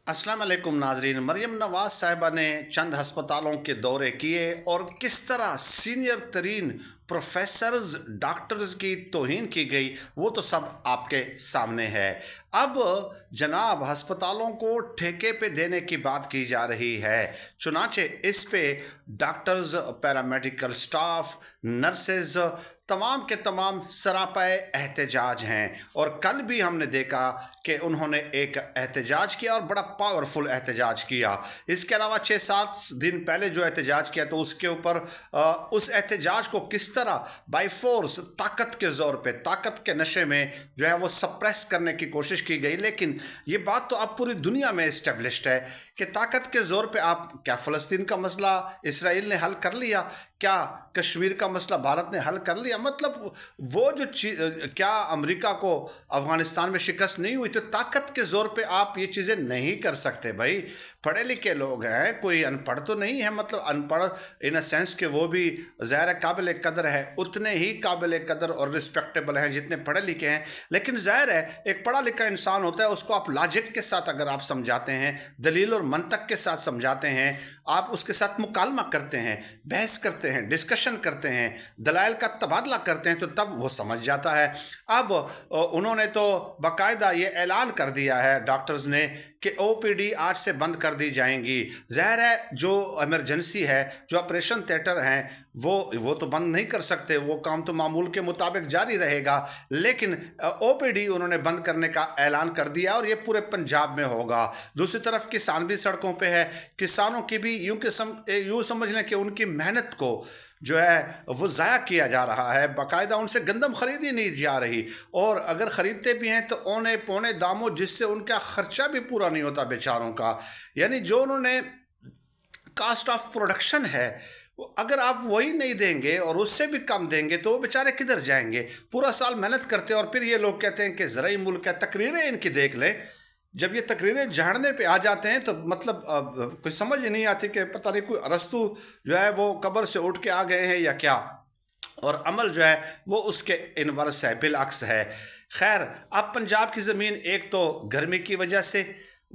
अस्सलाम वालेकुम नाजरीन। मरियम नवाज साहिबा ने चंद हस्पतालों के दौरे किए और किस तरह सीनियर तरीन प्रोफेसर्स डॉक्टर्स की तौहीन की गई वो तो सब आपके सामने है। अब जनाब अस्पतालों को ठेके पे देने की बात की जा रही है, चुनाचे इस पे डॉक्टर्स, पैरामेडिकल स्टाफ, नर्सेज तमाम के तमाम सरापाए एहतजाज हैं। और कल भी हमने देखा कि उन्होंने एक एहतजाज किया और बड़ा पावरफुल एहतजाज किया। इसके अलावा 6-7 दिन पहले जो एहतजाज किया तो उसके ऊपर उस एहतजाज को किस तरह बाई फोर्स ताकत के ज़ोर पे, ताकत के नशे में जो है वो सप्रेस करने की कोशिश की गई। लेकिन ये बात तो अब पूरी दुनिया में इस्टेब्लिश्ड है कि ताकत के ज़ोर पे आप क्या फ़लस्तीन का मसला इसराइल ने हल कर लिया, क्या कश्मीर का मसला भारत ने हल कर लिया। मतलब वो जो चीज़, क्या अमेरिका को अफ़गानिस्तान में शिकस्त नहीं हुई, तो ताकत के ज़ोर पे आप ये चीज़ें नहीं कर सकते। भाई पढ़े लिखे लोग हैं, कोई अनपढ़ तो नहीं है। मतलब अनपढ़ इन अ सेंस कि वो भी ज़ाहिर काबिल कदर है, उतने ही काबिल कदर और रिस्पेक्टेबल हैं जितने पढ़े लिखे हैं। लेकिन ज़ाहिर है एक पढ़ा लिखा इंसान होता है, उसको आप लॉजिक के साथ अगर आप समझाते हैं, दलील और मंतक के साथ समझाते हैं, आप उसके साथ मुकालमा करते हैं, बहस करते हैं, डिस्कशन करते हैं, दलाइल का तबादला करते हैं, तो तब वो समझ जाता है। अब उन्होंने तो बाकायदा ये ऐलान कर दिया है डॉक्टर्स ने कि ओपीडी आज से बंद कर दी जाएंगी। ज़ाहिर है जो इमरजेंसी है, जो ऑपरेशन थिएटर हैं, वो तो बंद नहीं कर सकते, वो काम तो मामूल के मुताबिक जारी रहेगा। लेकिन ओपीडी उन्होंने बंद करने का ऐलान कर दिया और ये पूरे पंजाब में होगा। दूसरी तरफ किसान भी सड़कों पे है। किसानों की भी यूँ समझ लें कि उनकी मेहनत को जो है वो ज़ाया किया जा रहा है। बाकायदा उनसे गंदम ख़रीदी नहीं जा रही, और अगर ख़रीदते भी हैं तो औने पौने दामों, जिससे उनका ख़र्चा भी पूरा नहीं होता बेचारों का। यानी जो उन्होंने कास्ट ऑफ प्रोडक्शन है, अगर आप वही नहीं देंगे और उससे भी कम देंगे तो वो बेचारे किधर जाएंगे। पूरा साल मेहनत करते हैं और फिर ये लोग कहते हैं कि ज़राई मुल्क है। तकरीरें इनकी देख लें, जब ये तकरीरें झाड़ने पे आ जाते हैं तो मतलब कोई समझ ही नहीं आती कि पता नहीं कोई अरस्तु जो है वो कब्र से उठ के आ गए हैं या क्या। और अमल जो है वो उसके इनवर्स है, बिलअक्स है। खैर, अब पंजाब की ज़मीन एक तो गर्मी की वजह से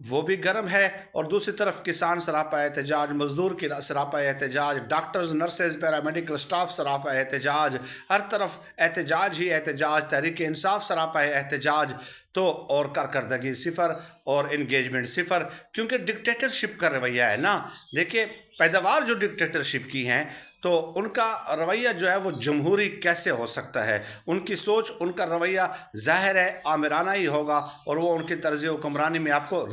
वो भी गर्म है, और दूसरी तरफ किसान सरापा एहतजाज, मजदूर की सरापा एहतजाज, डॉक्टर्स, नर्सेज, पैरामेडिकल स्टाफ सरापा एहतजाज, हर तरफ एहतजाज ही एहतजाज, तहरीक इंसाफ सरापा एहतजाज। तो और कारकर्दगी सिफर और इंगेजमेंट सिफर, क्योंकि डिक्टेटरशिप का रवैया है ना। देखिए, पैदावार जो डिक्टेटरशिप की हैं तो उनका रवैया जो है वो जमहूरी कैसे हो सकता है। उनकी सोच, उनका रवैया ज़ाहिर है आमिराना ही होगा, और वो उनकी तर्ज हुक्मरानी में आपको